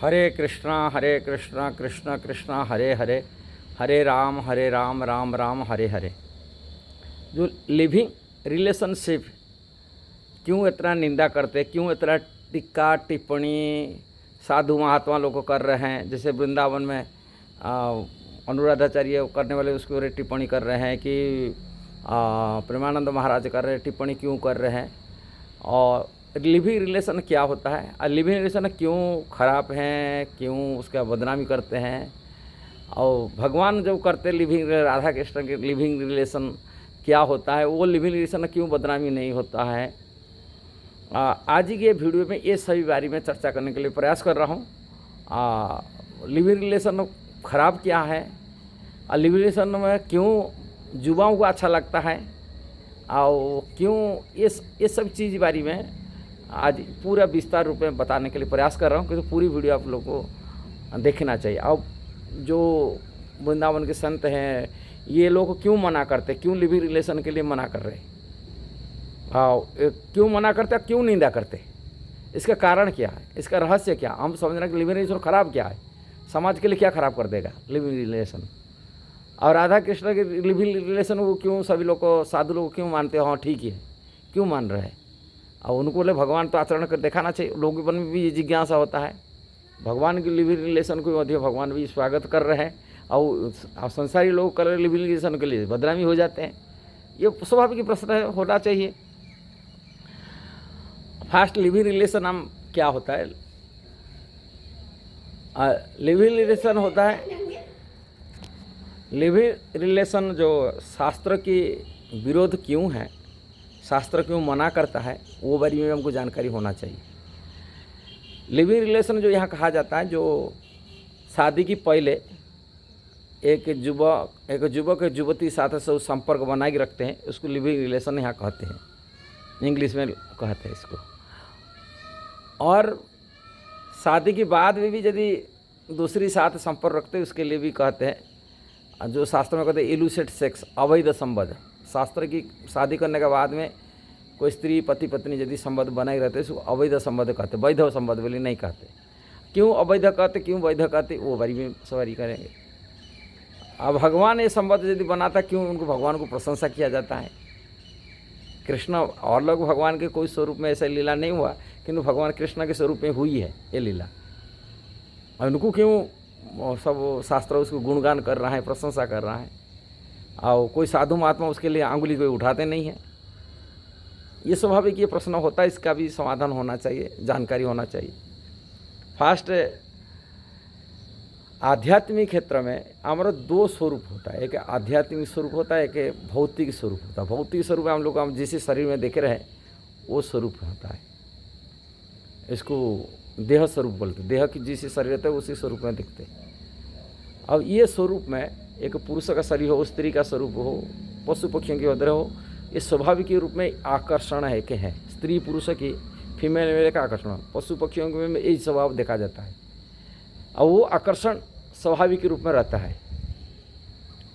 हरे कृष्णा कृष्ण कृष्ण हरे हरे, हरे राम राम राम हरे हरे। जो living relationship क्यों इतना निंदा करते, क्यों इतना टिक्का टिप्पणी साधु महात्मा लोग कर रहे हैं। जैसे वृंदावन में अनुराधाचार्य करने वाले उसके ऊपर टिप्पणी कर रहे हैं कि प्रेमानंद महाराज कर रहे टिप्पणी क्यों कर रहे हैं, और लिविंग रिलेशन क्या होता है और लिविंग रिलेशन क्यों ख़राब हैं, क्यों उसका बदनामी करते हैं। और भगवान जो करते लिविंग राधा कृष्ण के लिविंग रिलेशन क्या होता है, वो लिविंग रिलेशन क्यों बदनामी नहीं होता है। आज की ये वीडियो में ये सभी बारे में चर्चा करने के लिए प्रयास कर रहा हूँ। लिविंग रिलेशन ख़राब क्या है और लिविंग रिलेशन में क्यों युवाओं को अच्छा लगता है और क्यों ये सब चीज़ बारे में आज पूरा विस्तार रूप में बताने के लिए प्रयास कर रहा हूँ, क्योंकि पूरी वीडियो आप लोग को देखना चाहिए। अब जो वृंदावन के संत हैं ये लोग क्यों मना करते, क्यों लिविंग रिलेशन के लिए मना कर रहे हैं, क्यों मना करते, क्यों निंदा करते, इसका कारण क्या है, इसका रहस्य क्या। हम समझ रहे हैं कि लिविंग रिलेशन ख़राब क्या है, समाज के लिए क्या ख़राब कर देगा लिविंग रिलेशन। और राधा कृष्ण के लिविंग रिलेशन को क्यों सभी लोग को साधु लोग क्यों मानते हो, हाँ ठीक है क्यों मान रहे हैं। और उनको बोले भगवान तो आचरण कर दिखाना चाहिए। लोगों में भी ये जिज्ञासा होता है, भगवान की लिविंग रिलेशन को मध्य भगवान भी स्वागत कर रहे हैं और संसारी लोग कर रहे लिविंग रिलेशन के लिए बदनामी हो जाते हैं। ये स्वाभाविक प्रश्न होना चाहिए। फास्ट लिविंग रिलेशन हम क्या होता है, लिविंग रिलेशन होता है, लिविंग रिलेशन जो शास्त्र की विरोध क्यों है, शास्त्र क्यों मना करता है, वो बारे में हमको जानकारी होना चाहिए। लिविंग रिलेशन जो यहाँ कहा जाता है, जो शादी की पहले एक युवक एक युवती साथ से संपर्क बनाए रखते हैं, उसको लिविंग रिलेशन यहाँ कहते हैं, इंग्लिश में कहते हैं इसको। और शादी के बाद में भी यदि दूसरी साथ संपर्क रखते हैं उसके लिए भी कहते हैं, जो शास्त्र में कहते हैं इलुसिट सेक्स, अवैध संबंध। शास्त्र की शादी करने के बाद में कोई स्त्री पति पत्नी यदि संबंध बनाए रहते हैं उसको अवैध संबंध कहते, वैध संबंध बोले नहीं कहते। क्यों अवैध कहते, क्यों वैध कहते, वो बारी में सवारी करेंगे। अब भगवान ये संबंध यदि बनाता, क्यों उनको भगवान को प्रशंसा किया जाता है। कृष्ण और लोग भगवान के कोई स्वरूप में ऐसा लीला नहीं हुआ, किंतु भगवान कृष्ण के स्वरूप में हुई है ये लीला। और उनको क्यों सब शास्त्र उसको गुणगान कर रहा है, प्रशंसा कर रहा है, और कोई साधु महात्मा उसके लिए आंगुली कोई उठाते नहीं है। ये स्वाभाविक ये प्रश्न होता है, इसका भी समाधान होना चाहिए, जानकारी होना चाहिए। फास्ट आध्यात्मिक क्षेत्र में हमारा दो स्वरूप होता है, एक आध्यात्मिक स्वरूप होता है, एक भौतिक स्वरूप होता है। भौतिक स्वरूप में हम लोग हम जिस शरीर में देख रहे हैं वो स्वरूप होता है, इसको देह स्वरूप बोलते हैं। देह की जिस शरीर रहता है उसी स्वरूप में दिखते हैं। अब ये स्वरूप में एक पुरुष का शरीर हो, स्त्री का स्वरूप हो, पशु पक्षियों की उदर हो, ये स्वाभाविक रूप में आकर्षण है कि है। स्त्री पुरुष की फीमेल मेल का आकर्षण, पशु पक्षियों में यही स्वभाव देखा जाता है। और वो आकर्षण स्वाभाविक रूप में रहता है,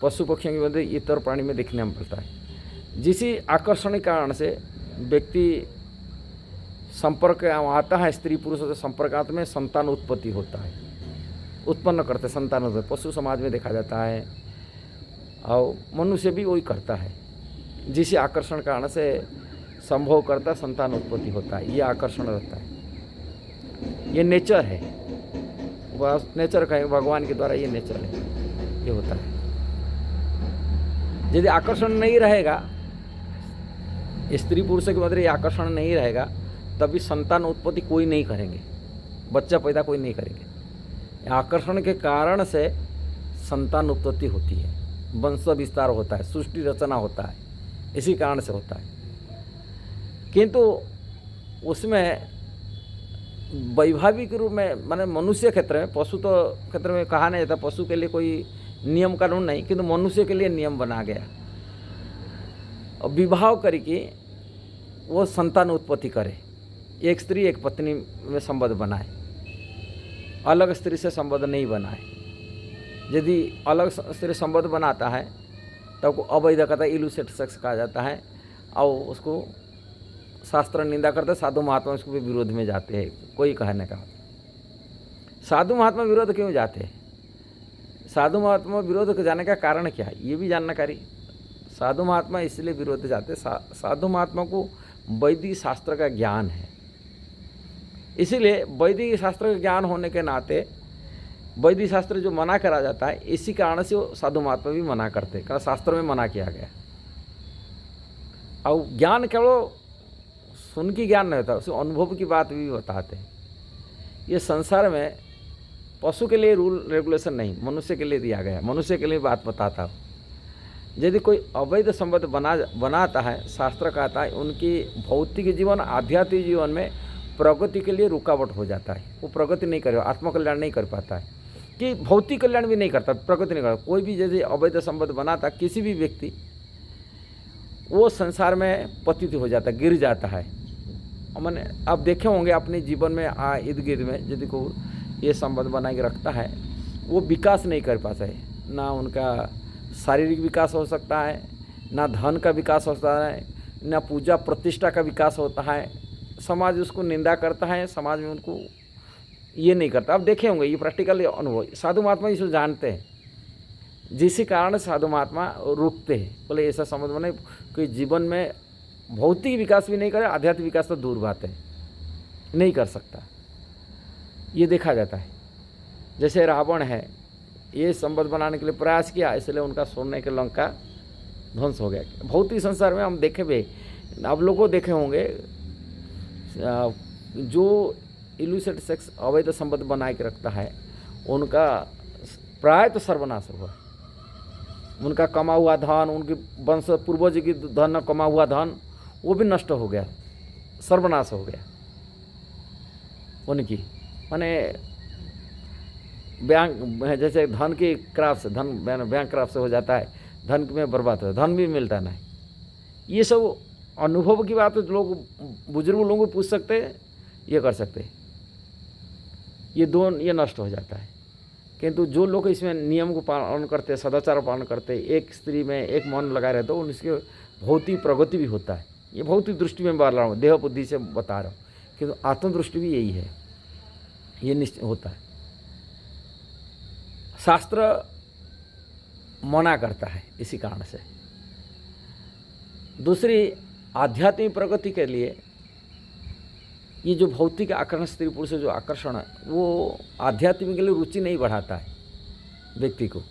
पशु पक्षियों के मध्य इतर प्राणी में देखने में पड़ता है। जिसी आकर्षण के कारण से व्यक्ति संपर्क आता है, स्त्री पुरुष से संपर्क में संतान उत्पत्ति होता है, उत्पन्न करते संतान होते। पशु समाज में देखा जाता है और मनुष्य भी वही करता है, जिस आकर्षण कारण से संभव करता संतान उत्पत्ति होता है। ये आकर्षण रहता है, ये नेचर है, वह नेचर का है, भगवान के द्वारा ये नेचर है, ये होता है। यदि आकर्षण नहीं रहेगा, स्त्री पुरुष के मध्य ये आकर्षण नहीं रहेगा, तभी संतान उत्पत्ति कोई नहीं करेंगे, बच्चा पैदा कोई नहीं करेंगे। आकर्षण के कारण से संतान उत्पत्ति होती है, वंश विस्तार होता है, सृष्टि रचना होता है, इसी कारण से होता है। किंतु उसमें वैभाविक रूप में माने मनुष्य क्षेत्र में, पशु तो क्षेत्र में कहा नहीं जाता, पशु के लिए कोई नियम कानून नहीं, किंतु मनुष्य के लिए नियम बना गया। और विवाह करके वो संतान उत्पत्ति करे, एक स्त्री एक पत्नी में संबंध बनाए, अलग स्त्री से संबंध नहीं बनाए। यदि अलग स्त्री संबंध बनाता है तब को अवैध कहता है, इलुसिट सेक्स कहा जाता है, और उसको शास्त्र निंदा करते, साधु महात्मा उसके विरोध में जाते हैं, कोई कहने का। साधु महात्मा विरोध क्यों जाते हैं? साधु महात्मा विरोध जाने का कारण क्या है, ये भी जानकारी। साधु महात्मा इसलिए विरोध जाते, साधु महात्मा को वैदिक शास्त्र का ज्ञान है, इसीलिए वैदिक शास्त्र का ज्ञान होने के नाते वैदिक शास्त्र जो मना करा जाता है, इसी कारण से वो साधु महात्मा भी मना करते, कारण शास्त्र में मना किया गया। और ज्ञान केवल सुन की ज्ञान नहीं होता, उसे अनुभव की बात भी बताते हैं। ये संसार में पशु के लिए रूल रेगुलेशन नहीं, मनुष्य के लिए दिया गया, मनुष्य के लिए बात बताता हूँ। यदि कोई अवैध संबंध बनाता है, शास्त्र कहता है उनकी भौतिक जीवन आध्यात्मिक जीवन में प्रगति के लिए रुकावट हो जाता है, वो प्रगति नहीं करे, आत्मकल्याण नहीं कर पाता है, कि भौतिक कल्याण भी नहीं करता, प्रगति नहीं करता। कोई भी यदि अवैध संबंध बनाता किसी भी व्यक्ति, वो संसार में पतित हो जाता है, गिर जाता है। मैंने आप देखे होंगे अपने जीवन में इर्द गिर्द में यदि को ये संबंध बना के रखता है, वो विकास नहीं कर पाता है, ना उनका शारीरिक विकास हो सकता है, ना धन का विकास होता है, ना पूजा प्रतिष्ठा का विकास होता है। समाज उसको निंदा करता है, समाज में उनको ये नहीं करता। आप देखे होंगे ये प्रैक्टिकल अनुभव। साधु महात्मा इसको जानते हैं, जिस कारण साधु महात्मा रुकते हैं, बोले ऐसा समझ बने कि जीवन में भौतिक विकास भी नहीं करे, आध्यात्मिक विकास तो दूर बात है, नहीं कर सकता। ये देखा जाता है। जैसे रावण है, ये संबंध बनाने के लिए प्रयास किया, इसलिए उनका सोने के लंका ध्वंस हो गया। भौतिक संसार में हम देखे भी, आप लोगों देखे होंगे जो इल्यूसिट सेक्स अवैध संबंध बना के रखता है, उनका प्राय तो सर्वनाश हुआ। उनका कमा हुआ धन, उनके वंश पूर्वज की धन कमा हुआ धन, वो भी नष्ट हो गया, सर्वनाश हो गया उनकी। माने बैंक जैसे धन की क्राफ से, धन बैंक क्राफ से हो जाता है, धन में बर्बाद होता है, धन भी मिलता नहीं। ये सब अनुभव की बात है, लोग बुजुर्ग लोगों को पूछ सकते हैं, ये कर सकते हैं। ये नष्ट हो जाता है। किंतु जो लोग इसमें नियम को पालन करते, सदाचार पालन करते, एक स्त्री में एक मन लगाए रहते, तो उनकी भौतिक प्रगति भी होता है। ये भौतिक दृष्टि में बता रहा हूँ, देह बुद्धि से बता रहा हूँ, किंतु आत्मदृष्टि भी यही है, ये निश्चित होता है। शास्त्र मना करता है इसी कारण से। दूसरी, आध्यात्मिक प्रगति के लिए ये जो भौतिक आकर्षण, स्त्री पुरुष से जो आकर्षण है, वो आध्यात्मिक के लिए रुचि नहीं बढ़ाता है व्यक्ति को।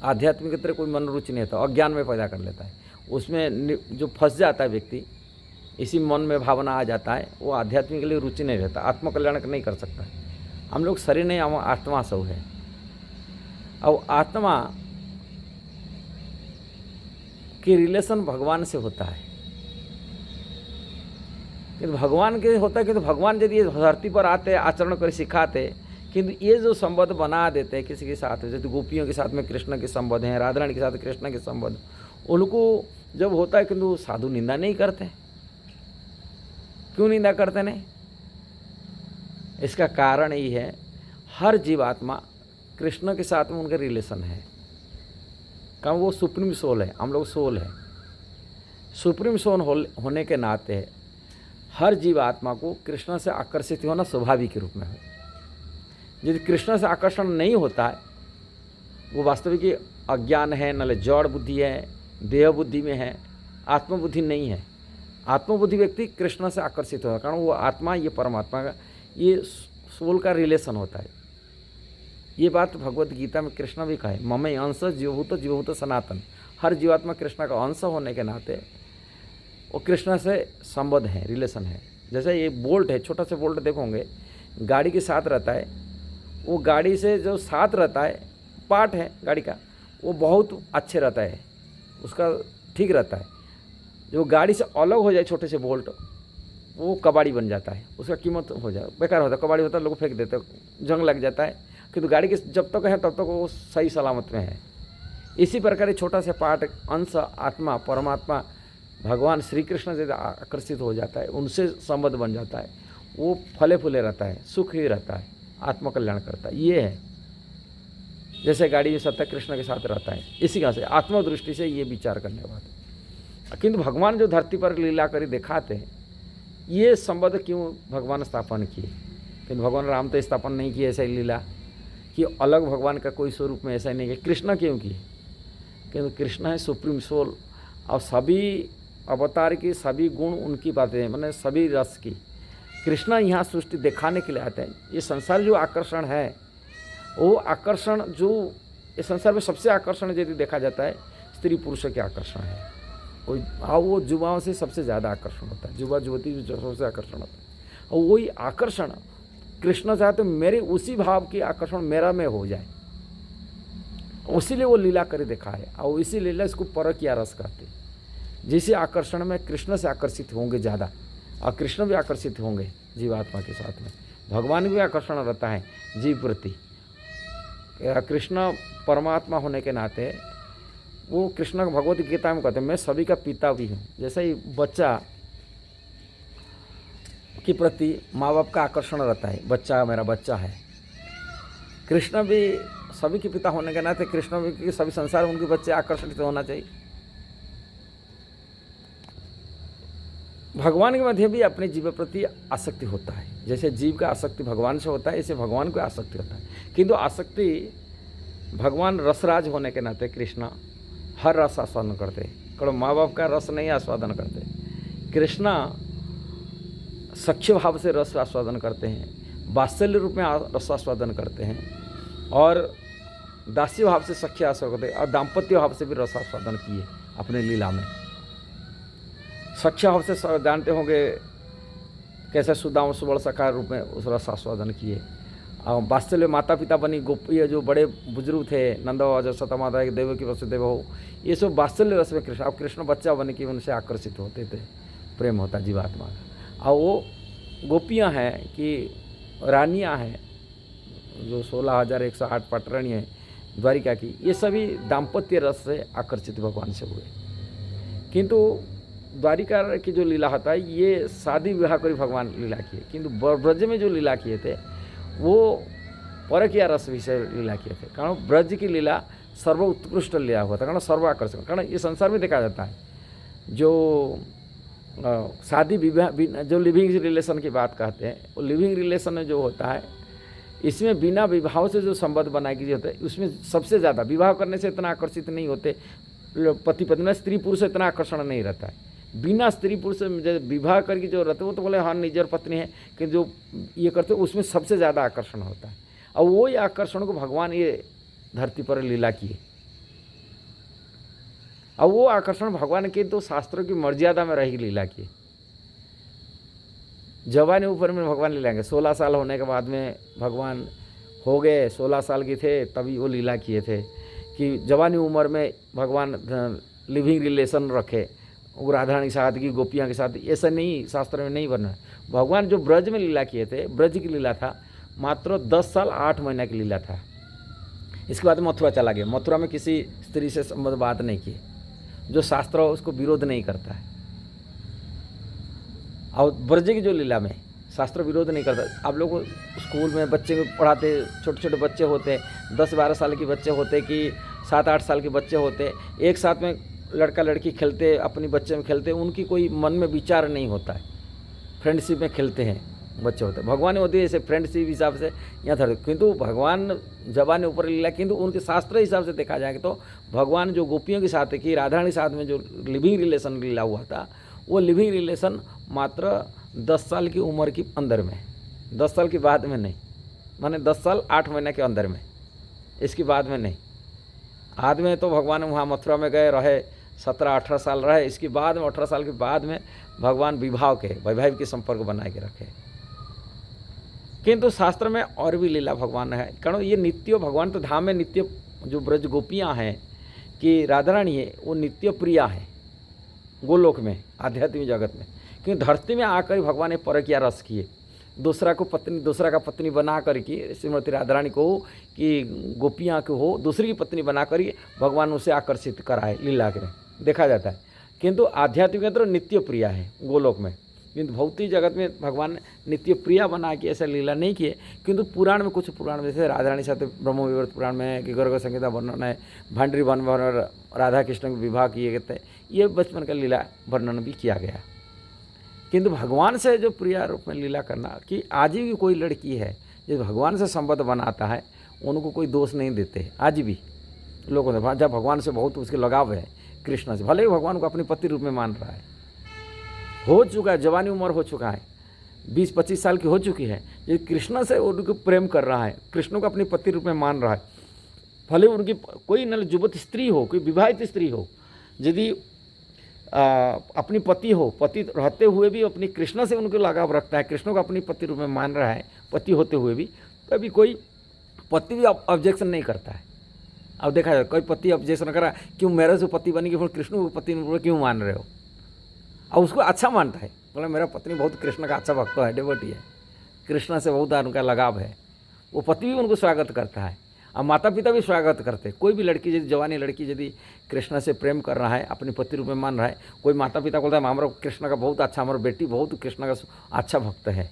आध्यात्मिक की तरह कोई मन रुचि नहीं होता, अज्ञान में पैदा कर लेता है। उसमें जो फंस जाता है व्यक्ति, इसी मन में भावना आ जाता है, वो आध्यात्मिक के लिए रुचि नहीं रहता, आत्मकल्याण नहीं कर सकता। हम लोग शरीर नहीं, हम आत्मा सब है। और आत्मा की रिलेशन भगवान से होता है, किंतु भगवान के होता है। किंतु भगवान यदि धरती पर आते, आचरण कर सिखाते, किंतु ये जो संबंध बना देते हैं किसी के साथ, जैसे गोपियों के साथ में कृष्ण के संबंध हैं, राधा रानी के साथ कृष्ण के संबंध, उनको जब होता है, किंतु साधु निंदा नहीं करते। क्यों निंदा करते नहीं? इसका कारण ये है, हर जीवात्मा कृष्ण के साथ में उनका रिलेशन है। कारण वो सुप्रीम सोल है, हम लोग सोल है। सुप्रीम सोल होने के नाते हर जीवात्मा को कृष्ण से आकर्षित होना स्वाभाविक रूप में है। यदि कृष्ण से आकर्षण नहीं होता है, वो वास्तविक अज्ञान है, न जड़ बुद्धि है, देह बुद्धि में है, आत्मबुद्धि नहीं है। आत्मबुद्धि व्यक्ति कृष्ण से आकर्षित होता है, कारण वो आत्मा, ये परमात्मा का, ये सोल का रिलेशन होता है। ये बात भगवत गीता में कृष्ण भी कहे, ममई अंश जीवभूत सनातन। हर जीवात्मा कृष्ण का अंश होने के नाते वो कृष्ण से संबंध है, रिलेशन है। जैसे ये बोल्ट है, छोटा सा बोल्ट देखोगे, गाड़ी के साथ रहता है, वो गाड़ी से जो साथ रहता है, पार्ट है गाड़ी का, वो बहुत अच्छे रहता है, उसका ठीक रहता है। जो गाड़ी से अलग हो जाए छोटे से बोल्ट, वो कबाड़ी बन जाता है, उसका कीमत हो जाए, बेकार होता है। कबाड़ी होता है, लोग फेंक देते, जंग लग जाता है। किंतु गाड़ी के जब तक है तब तक वो सही सलामत में है। इसी प्रकार छोटा सा पार्ट, अंश, आत्मा, परमात्मा, भगवान श्री कृष्ण से आकर्षित हो जाता है, उनसे संबंध बन जाता है, वो फले फूले रहता है, सुख ही रहता है, आत्मकल्याण करता है। ये है जैसे गाड़ी में सत्य कृष्ण के साथ रहता है। इसी का से आत्मदृष्टि से ये विचार करने बात है। किंतु भगवान जो धरती पर लीला करी दिखाते हैं, ये संबंध क्यों भगवान स्थापन किए? किंतु भगवान राम तो स्थापन नहीं किए ऐसा ही लीला कि अलग भगवान का कोई स्वरूप में ऐसा ही नहीं किया। कृष्ण क्यों किए? क्योंकि कृष्ण है सुप्रीम सोल और सभी अवतार की सभी गुण उनकी बातें हैं, मैंने सभी रस की। कृष्ण यहाँ सृष्टि दिखाने के लिए आते हैं। ये संसार जो आकर्षण है वो आकर्षण जो इस संसार में सबसे आकर्षण यदि देखा जाता है स्त्री पुरुषों के आकर्षण है। कोई वो युवाओं से सबसे ज़्यादा आकर्षण होता है, युवा युवती जो सबसे आकर्षण होता है। और वही आकर्षण कृष्ण चाहते मेरे उसी भाव की आकर्षण मेरा में हो जाए, उसीलिए वो लीला कर दिखा है। और इसी लीला इसको परकिया रस कहते हैं। जिस आकर्षण में कृष्ण से आकर्षित होंगे ज़्यादा और कृष्ण भी आकर्षित होंगे जीवात्मा के साथ में, भगवान भी आकर्षण रहता है जीव प्रति। कृष्ण परमात्मा होने के नाते वो कृष्ण भगवत गीता में कहते हैं मैं सभी का पिता भी हूँ। जैसे ही बच्चा के प्रति माँ बाप का आकर्षण रहता है, बच्चा मेरा बच्चा है, कृष्ण भी सभी के पिता होने के नाते कृष्ण भी सभी संसार में उनके बच्चे आकर्षित होना चाहिए। भगवान के मध्य भी अपने जीव प्रति आसक्ति होता है। जैसे जीव का आसक्ति भगवान से होता है ऐसे भगवान को आसक्ति होता है। किंतु आसक्ति भगवान रसराज होने के नाते कृष्ण हर रस आस्वादन करते हैं। कड़ो माँ बाप का रस नहीं आस्वादन करते, कृष्ण सख्य भाव से रस आस्वादन करते हैं, वात्सल्य रूप में रस आस्वादन करते हैं और दास्य भाव से सख्य आस्वादन करते हैं और दाम्पत्य भाव से भी रस आस्वादन किए अपने लीला में। सख्य भाव से जानते होंगे कैसे सुदाम सुबल सखा रूप में उस रस आस्वादन किए। और वात्सल्य माता पिता बनी गोपी जो बड़े बुजुर्ग थे नंद जशोदा माता के देव की वसुदेव हो, ये सब वात्सल्य रस में कृष्ण। अब कृष्ण बच्चा बने कि उनसे आकर्षित होते थे, प्रेम होता जीवात्मा का। और वो गोपियाँ हैं कि रानियाँ हैं जो 16,108 पटरानी हैं द्वारिका की, ये सभी दाम्पत्य रस से आकर्षित भगवान से हुए। किंतु द्वारिका की जो लीला होता है ये शादी विवाह कर भगवान लीला किए, किंतु ब्रज में जो लीला किए थे वो परकिया रस विषय लीला किए थे। कारण ब्रज की लीला सर्वोत्कृष्ट लीला हुआ था, कारण सर्वाकर्षण। कारण ये संसार में देखा जाता है जो शादी विवाह जो लिविंग रिलेशन की बात कहते हैं, वो लिविंग रिलेशन में जो होता है इसमें बिना विवाह से जो संबंध बनाए की होता है उसमें सबसे ज़्यादा विवाह करने से इतना आकर्षित नहीं होते पति पत्नी में, स्त्री पुरुष से इतना आकर्षण नहीं रहता है। बिना स्त्री पुरुष से विवाह करके जो रहते वो तो बोले हाँ निजर पत्नी है कि जो ये करते उसमें सबसे ज़्यादा आकर्षण होता है। और वही आकर्षण को भगवान ये धरती पर लीला किए। और वो आकर्षण भगवान के तो शास्त्रों की मर्यादा में रही लीला की। जवानी ऊपर में भगवान लीला 16 साल होने के बाद में भगवान हो गए, 16 साल के थे तभी वो लीला किए थे कि जवानी उम्र में भगवान लिविंग रिलेशन रखे वो राधारानी साथ की गोपियाँ के साथ। ऐसा नहीं, शास्त्र में नहीं वर्णन। भगवान जो ब्रज में लीला किए थे, ब्रज की लीला था मात्र 10 साल 8 महीने की लीला था। इसके बाद मथुरा चला गया। मथुरा में किसी स्त्री से संबंध बात नहीं की, जो शास्त्र उसको विरोध नहीं करता है। और ब्रज की जो लीला में शास्त्र विरोध नहीं करता। आप लोग स्कूल में बच्चे को पढ़ाते, छोटे छोटे बच्चे होते, 10-12 साल के बच्चे होते कि 7-8 साल के बच्चे होते, एक साथ में लड़का लड़की खेलते, अपनी बच्चे में खेलते, उनकी कोई मन में विचार नहीं होता है, फ्रेंडशिप में खेलते हैं बच्चे होते हैं। भगवान होती है ऐसे फ्रेंडशिप हिसाब से यहाँ था। किंतु भगवान जबान ऊपर लीला, किंतु उनके शास्त्र हिसाब से देखा जाए तो भगवान जो गोपियों के साथ कि राधारानी साथ में जो लिविंग रिलेशन लीला हुआ था वो लिविंग रिलेशन मात्र 10 साल की उम्र के अंदर में, 10 साल के बाद में नहीं, माने 10 साल 8 महीने के अंदर में, इसके बाद में नहीं। बाद में तो भगवान वहाँ मथुरा में गए, रहे 17-18 साल रहे, इसके बाद में 18 साल के बाद में भगवान विवाह के वैवाहिक के संपर्क बना के रखे। किंतु शास्त्र में और भी लीला भगवान है, कारण ये नित्य भगवान तो धाम में नित्य जो ब्रज गोपियाँ हैं कि राधारानी है वो नित्य प्रिया है गोलोक में आध्यात्मिक जगत में। क्योंकि धरती में आकर भगवान ने परकिया रस किए, दूसरा का पत्नी बना करके श्रीमती राधारानी को कि गोपियाँ को हो दूसरी की पत्नी बना कर भगवान उसे आकर्षित कराए लीला के देखा जाता है। किंतु आध्यात्मिक तो नित्य प्रिया है गोलोक में, किंतु भौतिक जगत में भगवान ने नित्य प्रिया बना के ऐसा लीला नहीं किए। किंतु पुराण में कुछ पुराण जैसे राधारानी साथ ब्रह्म विवर्त पुराण में कि गर्ग संहिता वर्णन है, भांडरी वन राधा कृष्ण के विवाह किए गए थे, ये बचपन का लीला वर्णन भी किया गया। किंतु भगवान से जो प्रिय रूप में लीला करना, कि आज भी कोई लड़की है जो भगवान से संबंध बनाता है, उनको कोई दोष नहीं देते आज भी लोगों ने। जब भगवान से बहुत उसके लगाव है, कृष्ण से, भले ही भगवान को अपने पति रूप में मान रहा है, हो चुका है, जवानी उम्र हो चुका है, 20-25 साल की हो चुकी है, ये कृष्ण से उनको प्रेम कर रहा है, कृष्ण को अपने पति रूप में मान रहा है, भले उनकी कोई न युवती स्त्री हो, कोई विवाहित स्त्री हो, यदि अपनी पति हो, पति रहते हुए भी अपनी कृष्ण से उनको लगाव रखता है, कृष्ण को अपनी पति रूप में मान रहा है, पति होते हुए भी, तभी कोई पति भी ऑब्जेक्शन नहीं करता है। अब देखा जाए कोई पति ऑब्जेक्शन करा, क्यों मेरे से पति बनी, फिर कृष्ण को पति क्यों मान रहे हो, और उसको अच्छा मानता है, बोला मेरा पत्नी बहुत कृष्ण का अच्छा भक्त है, डिवोटी है, कृष्ण से बहुत उनका लगाव है, वो पति भी उनको स्वागत करता है, और माता पिता भी स्वागत करते हैं। कोई भी लड़की यदि जवानी लड़की यदि कृष्ण से प्रेम कर रहा है, अपने पति रूप में मान रहा है, कोई माता पिता बोलता है हमारा कृष्ण का बहुत अच्छा, हमारा बेटी बहुत कृष्ण का अच्छा भक्त है,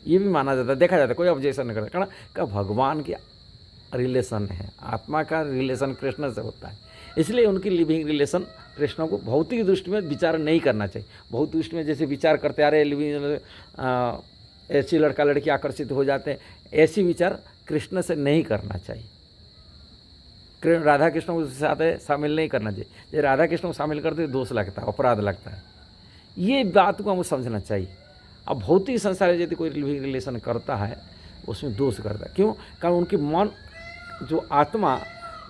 ये भी माना जाता है, देखा जाता है, कोई ऑब्जेक्शन नहीं करता, कारण का भगवान की रिलेशन है, आत्मा का रिलेशन कृष्ण से होता है, इसलिए उनकी लिविंग रिलेशन कृष्ण को भौतिक दृष्टि में विचार नहीं करना चाहिए। भौतिक दृष्टि में जैसे विचार करते आ रहे लिविंग, ऐसी लड़का लड़की आकर्षित हो जाते हैं, ऐसी विचार कृष्ण से नहीं करना चाहिए। राधा कृष्ण को साथ शामिल नहीं करना चाहिए, जब राधा कृष्ण को शामिल करते दोष लगता है, अपराध लगता है, ये बात को हमें समझना चाहिए। अब भौतिक संसार यदि कोई लिविंग रिलेशन करता है उसमें दोष करता है, क्यों? कारण उनकी मन जो आत्मा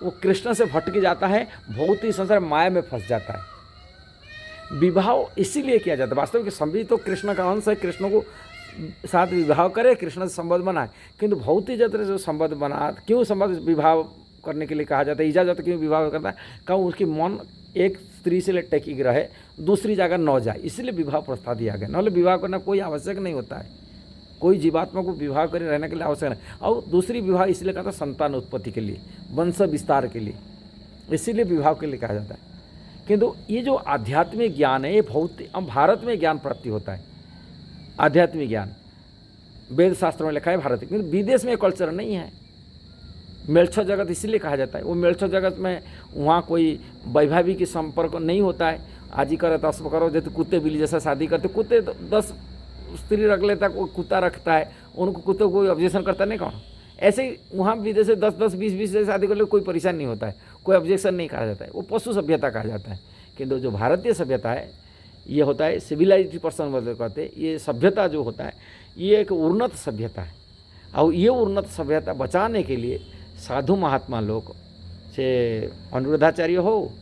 वो कृष्ण से भटक जाता है, भौतिक संसार माया में फंस जाता है। विवाह इसीलिए किया जाता है, वास्तव में सभी तो कृष्ण का अंश है, कृष्ण को साथ विवाह करे, कृष्ण से संबंध बनाए, किंतु भौतिक जगत जो संबंध बना, क्यों संबंध विवाह करने के लिए कहा जाता है, इजाजत क्यों विवाह करता है? क्यों? उसकी मन एक स्त्री से टेकी रहे, दूसरी जगह न जाए, इसलिए विवाह प्रस्ताव दिया गया। नाले विवाह करना कोई आवश्यक नहीं होता है, कोई जीवात्मा को विवाह कर रहने के लिए आवश्यक नहीं। और दूसरी विवाह इसलिए कहा था संतान उत्पत्ति के लिए, वंश विस्तार के लिए, इसीलिए विवाह के लिए कहा जाता है। किंतु ये जो आध्यात्मिक ज्ञान है, ये भौतिक, अब भारत में ज्ञान प्राप्ति होता है, आध्यात्मिक ज्ञान वेद शास्त्रों में लिखा है भारत, किंतु विदेश में कल्चर नहीं है। मेलछो जगत इसीलिए कहा जाता है, वो मेलछो जगत में वहाँ कोई वैवाहिक संपर्क नहीं होता है। आज ही करो 10 करो, जैसे कुत्ते बिल्ली जैसा शादी करते, कुत्ते 10 स्त्री रख लेता, कोई कुत्ता रखता है, उनको कुत्ते को कोई ऑब्जेक्शन करता नहीं कौन। ऐसे ही वहाँ विदेश से 10-10, 20-20 से शादी कर ले, कोई परेशान नहीं होता है, कोई ऑब्जेक्शन नहीं कहा जाता है, वो पशु सभ्यता कहा जाता है। किंतु जो भारतीय सभ्यता है ये होता है सिविलाइज्ड पर्सन कहते हैं, ये सभ्यता जो होता है ये एक उन्नत सभ्यता है। और ये उन्नत सभ्यता बचाने के लिए साधु महात्मा लोग, से अनुरुद्धाचार्य हो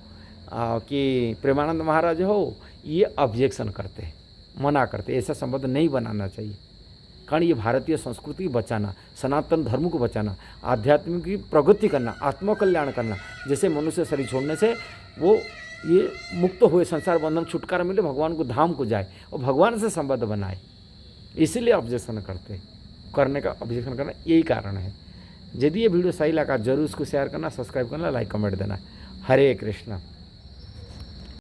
कि प्रेमानंद महाराज हो, ये ऑब्जेक्शन करते हैं, मना करते हैं, ऐसा संबंध नहीं बनाना चाहिए। कारण ये भारतीय संस्कृति को बचाना, सनातन धर्म को बचाना, आध्यात्मिक की प्रगति करना, आत्मकल्याण करना, जैसे मनुष्य शरीर छोड़ने से वो ये मुक्त हुए, संसार बंधन छुटकारा मिले, भगवान को धाम को जाए और भगवान से संबंध बनाए, इसीलिए ऑब्जेक्शन करने का ऑब्जेक्शन करना यही कारण है। यदि ये वीडियो सही लगा जरूर इसको शेयर करना, सब्सक्राइब करना, लाइक कमेंट देना। हरे कृष्णा।